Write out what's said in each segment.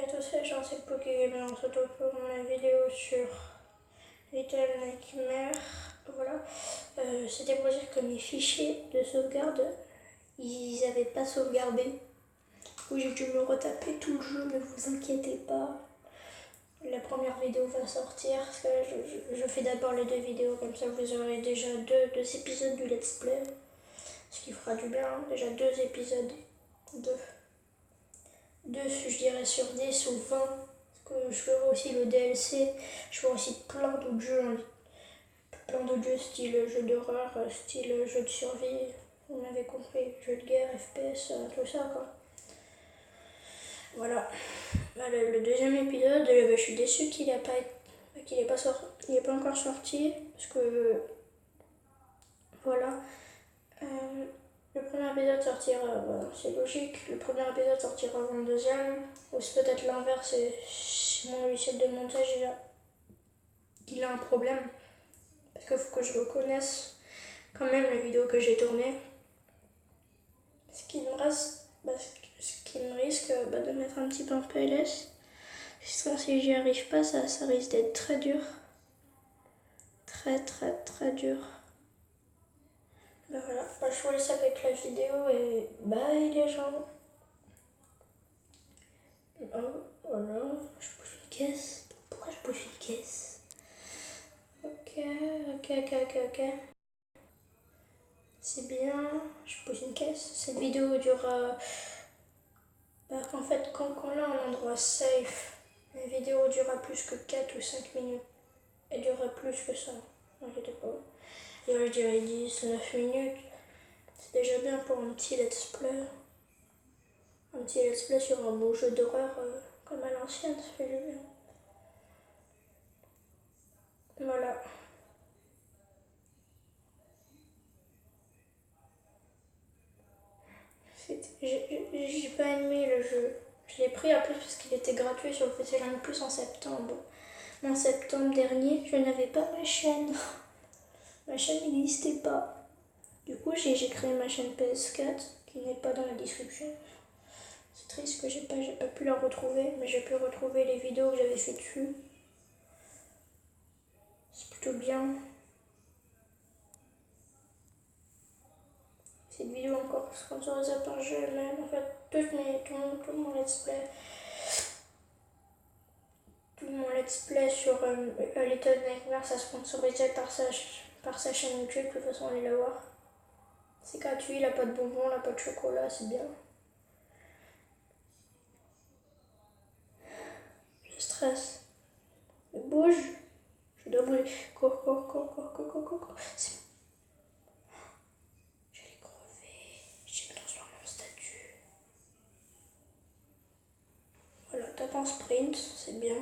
à tous, c'est Jean, c'est Pokégamer. On se retrouve pour la vidéo sur Little Nightmare. Voilà. C'était pour dire que mes fichiers de sauvegarde, ils n'avaient pas sauvegardé. Du coup, j'ai dû me retaper tout le jeu, mais vous inquiétez pas. La première vidéo va sortir, parce que là, je fais d'abord les deux vidéos, comme ça vous aurez déjà deux épisodes du let's play. Ce qui fera du bien, hein. Déjà 2 épisodes. Deux, je dirais sur 10 ou 20. Parce que je ferai aussi le DLC. Je ferai aussi plein d'autres jeux. Plein d'autres jeux style jeu d'horreur, style jeu de survie. Vous m'avez compris. Jeu de guerre, FPS, tout ça quoi. Voilà. Le deuxième épisode, je suis déçue qu'il n'est pas encore sorti. Parce que voilà. Le premier épisode sortira, c'est logique, le premier épisode sortira avant le deuxième, ou c'est peut-être l'inverse, et mon logiciel de montage il a un problème, parce qu'il faut que je reconnaisse quand même la vidéo que j'ai tournée, ce qui me risque de mettre un petit peu en PLS, si j'y arrive pas, ça risque d'être très dur, très dur. Voilà, je vous laisse avec la vidéo et bye les gens. Voilà, je bouge une caisse. Pourquoi je bouge une caisse? Ok. C'est bien, je pose une caisse. Cette vidéo durera... en fait, quand on est en endroit safe, la vidéo durera plus que 4 ou 5 minutes. Elle durera plus que ça, n'inquiétez pas. Et là, je dirais 10, 9 minutes. C'est déjà bien pour un petit let's play. Un petit let's play sur un beau jeu d'horreur comme à l'ancienne, ça fait du bien. Voilà. J'ai pas aimé le jeu. Je l'ai pris en plus parce qu'il était gratuit sur le PC Land Plus en septembre. En septembre dernier, je n'avais pas ma chaîne. Ma chaîne n'existait pas. Du coup, j'ai créé ma chaîne PS4 qui n'est pas dans la description. C'est triste que j'ai pas pu la retrouver, mais j'ai pu retrouver les vidéos que j'avais fait dessus. C'est plutôt bien. Cette vidéo encore sponsorisée par GMM. En fait, tout mon let's play. Tout mon let's play sur Little Nightmare, ça sponsorisé par sa chaîne YouTube. De toute façon, allez la voir. C'est gratuit, il n'a pas de bonbons, il n'a pas de chocolat, c'est bien. Je stresse. Je bouge. Je dois bouger. Cours. C'est... Je vais crever. Je vais me transformer en statue. Voilà, tape en sprint, c'est bien.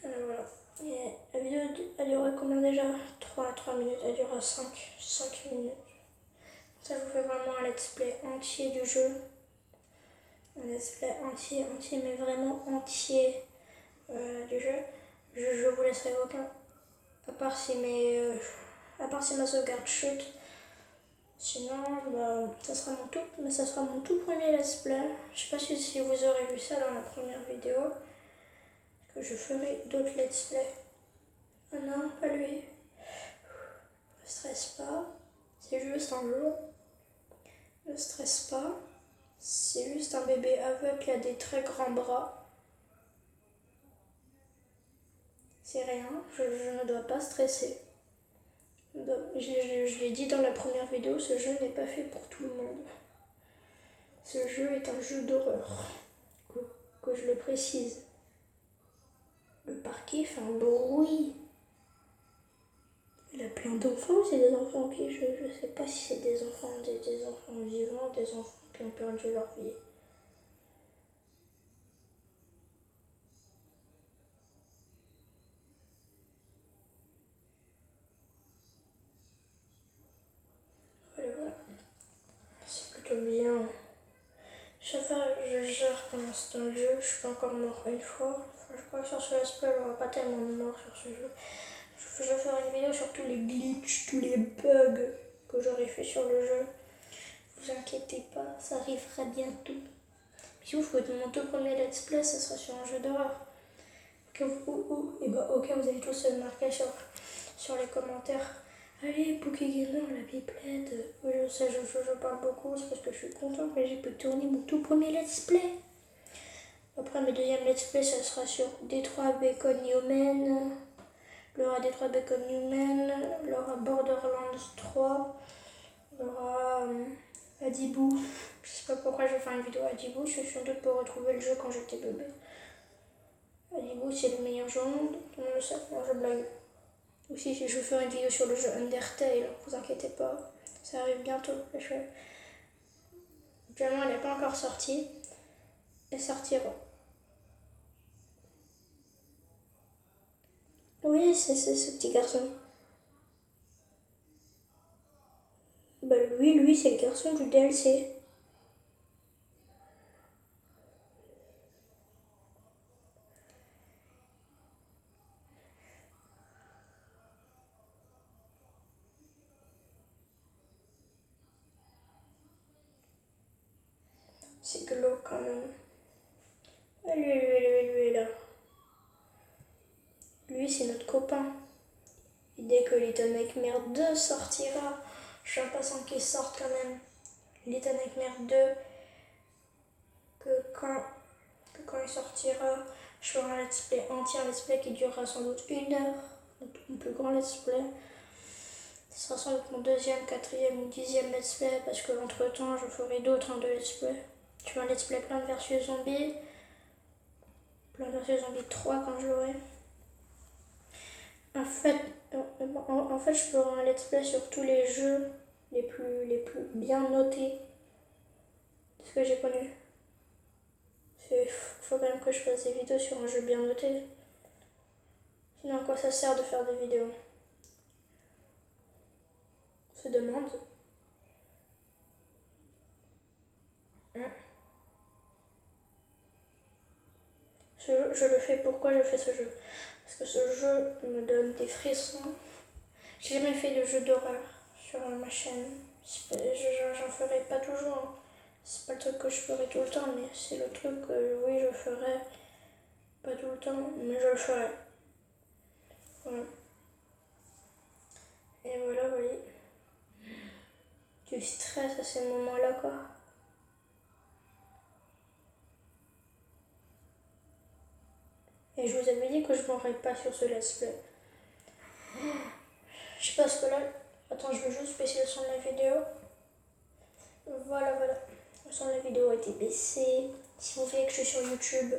Voilà. Et la vidéo, elle durait combien déjà 3 minutes, elle durera 5 minutes. Ça vous fait vraiment un let's play entier du jeu. Un let's play entier, mais vraiment entier du jeu. Je vous laisserai aucun. À part si ma sauvegarde chute. Sinon, ça sera mon tout premier let's play. Je sais pas si vous aurez vu ça dans la première vidéo. Que je ferai d'autres let's play. Oh non, pas lui. Ne stresse pas. C'est juste un jeu. Ne stresse pas. C'est juste un bébé aveugle qui a des très grands bras. C'est rien, je ne dois pas stresser. Je l'ai dit dans la première vidéo, ce jeu n'est pas fait pour tout le monde. Ce jeu est un jeu d'horreur, que je le précise. Le parquet fait un bruit. Il a plein d'enfants, c'est des enfants qui, je sais pas si c'est des enfants vivants, des enfants qui ont perdu leur vie. Voilà. C'est plutôt bien. Chaque fois je gère pour l'instant le jeu, je suis pas encore mort une fois. Je crois que sur ce let's play, j'aurai pas tellement de morts sur ce jeu. Je vais faire une vidéo sur tous les glitches, tous les bugs que j'aurais fait sur le jeu. Vous inquiétez pas, ça arrivera bientôt. Si vous faites mon tout premier let's play, ça sera sur un jeu d'horreur. Au cas où vous allez tous me marquer sur les commentaires. Allez, Pokégamer, la pipelette. Je sais, je parle beaucoup, c'est parce que je suis contente que j'ai pu tourner mon tout premier let's play. Après, mes deuxièmes let's play, ça sera sur Detroit Become Human. Il y aura Detroit Become Human. Il y aura Borderlands 3. Il y aura Adibou. Je sais pas pourquoi je vais faire une vidéo à Adibou. Je suis sans doute pour retrouver le jeu quand j'étais bébé. Adibou, c'est le meilleur jeu au monde. Tout le monde le sait. Non, je blague. Aussi, je vais faire une vidéo sur le jeu Undertale. Vous inquiétez pas. Ça arrive bientôt. Actuellement, elle n'est pas encore sortie. Elle sortira. Oui, c'est ce petit garçon. Bah lui, c'est le garçon du DLC. C'est glauque quand même. Lui, là. Lui, c'est notre copain. Et dès que Little Nightmare 2 sortira, je suis impatient qu'il sorte quand même. Little Nightmare 2, que quand il sortira, je ferai un let's play entier, un let's play qui durera sans doute 1 heure. Mon plus grand let's play. Ce sera sans doute mon deuxième, quatrième ou 10e let's play parce que entre temps je ferai d'autres de let's play. Je fais un let's play Plants vs Zombies. Plants vs Zombies 3 quand je l'aurai. En fait, je ferai un let's play sur tous les jeux les plus bien notés de ce que j'ai connu. Il faut quand même que je fasse des vidéos sur un jeu bien noté. Sinon, à quoi ça sert de faire des vidéos? On se demande. Je le fais. Pourquoi je fais ce jeu? Parce que ce jeu me donne des frissons. J'ai jamais fait de jeu d'horreur sur ma chaîne. J'en ferai pas toujours. C'est pas le truc que je ferai tout le temps, mais c'est le truc que oui, je ferai pas tout le temps, mais je le ferai. Voilà. Et voilà, vous voyez. Du stress à ces moments-là, quoi. Et je vous avais dit que je m'aurais pas sur ce let's play. Je sais pas ce que là. Attends, je vais juste baisser le son de la vidéo. Voilà. Le son de la vidéo a été baissé. Si vous voyez que je suis sur YouTube,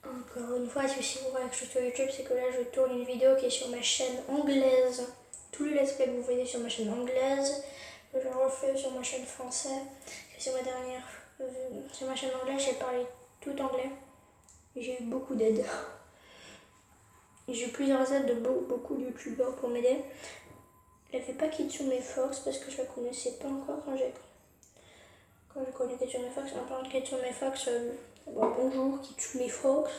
encore une fois, si vous voyez que je suis sur YouTube, c'est que là je tourne une vidéo qui est sur ma chaîne anglaise. Tous les let's play que vous voyez sur ma chaîne anglaise, je refais sur ma chaîne française. C'est ma dernière. Sur ma chaîne anglaise, j'ai parlé tout anglais. J'ai eu beaucoup d'aide. J'ai eu plusieurs aides de beaucoup de youtubeurs pour m'aider. Elle n'avait pas Kitsune Fox parce que je la connaissais pas encore quand j'ai connu Kitsune Fox. En parlant de Kitsune Fox, bonjour Kitsune Fox.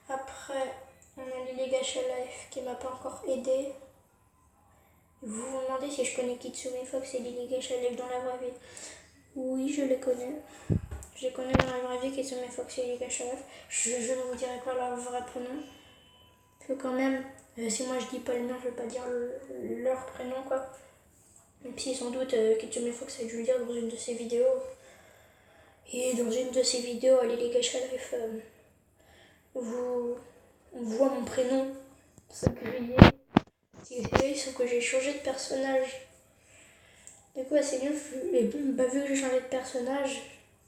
Après, on a Lily Gacha Life qui m'a pas encore aidé. Vous vous demandez si je connais Kitsune Fox et Lily Gacha Life dans la vraie vie. Oui, je les connais. Je les connais dans la vraie vie, Kitsune Fox et Lily Gacha Life. Je ne vous dirai pas leur vrai prénom. Parce que quand même, si moi je dis pas le nom, je vais pas dire leur prénom, quoi. Même si sans doute Kitsune Fox a dû le dire dans une de ses vidéos. Et dans une de ses vidéos, Lily Gacha Life, on voit mon prénom s'appuyer. Sauf que j'ai changé de personnage. Du coup, c'est mieux. Et vu que j'ai changé de personnage,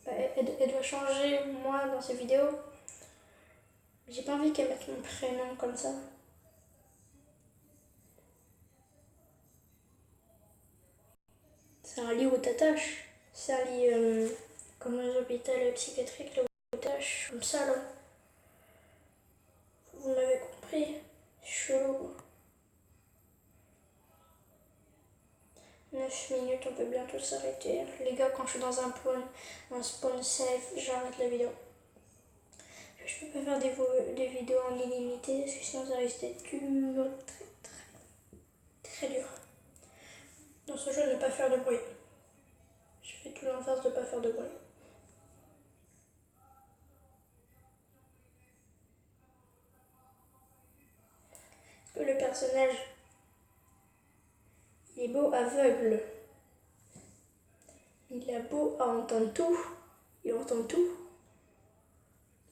elle doit changer moi dans ses vidéos. J'ai pas envie qu'elle mette mon prénom comme ça. C'est un lit où t'attaches. C'est un lit comme les hôpitaux psychiatriques, là où t'attaches. Comme ça, là. Vous m'avez compris. C'est chelou. 9 minutes, on peut bientôt s'arrêter. Les gars, quand je suis dans un spawn safe, j'arrête la vidéo. Je peux pas faire des vidéos en illimité, parce que sinon ça risque d'être dur, très dur. Dans ce jeu, ne pas faire de bruit. Je fais tout l'inverse de pas faire de bruit. Le personnage, il est beau aveugle. Il a beau à entendre tout. Il entend tout.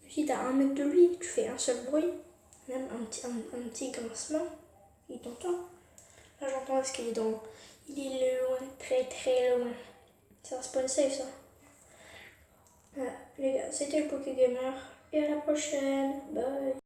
Si t'as 1 mètre de lui, tu fais un seul bruit, même un petit grincement, il t'entend. Là j'entends parce qu'il est dans. Il est loin, très très loin. C'est un spawn safe ça. Voilà, les gars, c'était le Poké Gamer. Et à la prochaine. Bye.